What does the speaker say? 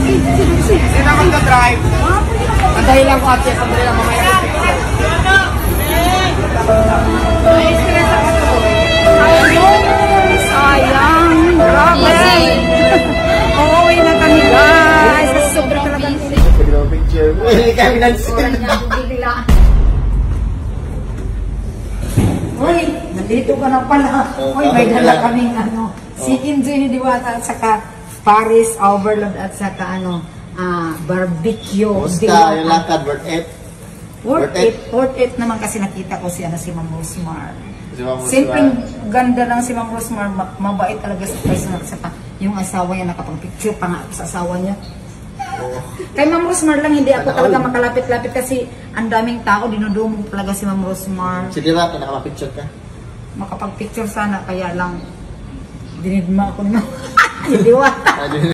Sino mag-drive? Antayin lang ko at siya. Pagdali lang mamaya. Sayang. Grabe. Uuwi na kami guys. Sobrang talagang picture. Kami nag-send. Uy, nandito ka na pala. Uy, may dala kaming ano. Si Enjoy ni Diwata at saka Paris Overload at saka ano, barbecue. Basta yung lakad, worth it. Worth it naman kasi nakita ko si Ma'am Rosmar. Simpleng ganda lang si Ma'am Rosmar, mabait talaga sa personal. Saka yung asawa niya, nakapag-picture pa nga sa asawa niya. Kay Ma'am Rosmar lang, hindi ako talaga makalapit-lapit kasi ang daming tao, dinudumog talaga si Ma'am Rosmar. Si Diwata, nakapag-picture ka? Makapag-picture sana, kaya lang dinidma ako ni Ma'am Diwata.